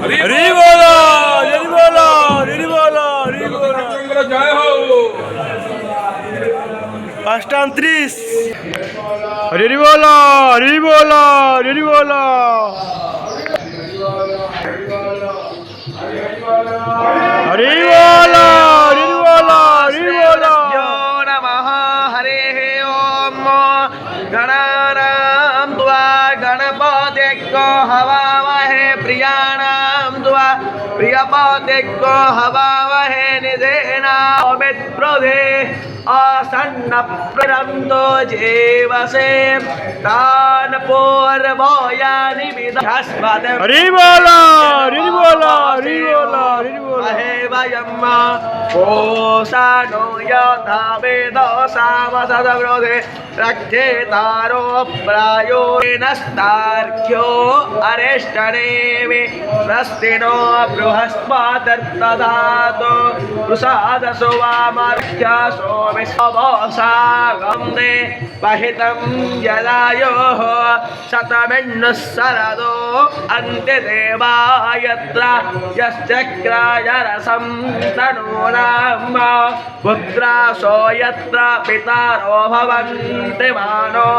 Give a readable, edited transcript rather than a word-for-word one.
हरि बोलो हरि बोलो हरि बोलो हरि बोलो जय हो। 5:30 हरि बोलो हरि बोलो हरि बोलो हरि बोलो हरि बोलो हरि बोलो नमः हरिः ओम गणानां त्वा गणपतिग्गो हवामहे प्रियाणां त्वा प्रियपतिग्गो हवामहे निधेना मित्रोधे आसन्न प्ररन्तो जीवसे तान् पूर्वोयानि विदस्मत् हरि बोलो हरि बोलो हरि बोलो हरि बोलो महे वयं कोशानो यथा वेदो सामसदव्रोधे रक्षेतारो प्रायो नस्तार्क्ष्यो अरिष्टनेमि स्वस्तिनो बृहस्पतिर्दधातु प्रसादसो वामर्घ्यासो विश्ववसागन्धे महितं यदायोः शतमिन्नुः शरदो अन्त्यदेवायत्र यश्चक्राय रसं तनूनां पुत्रासो यत्र पितारो भवन्ति मानो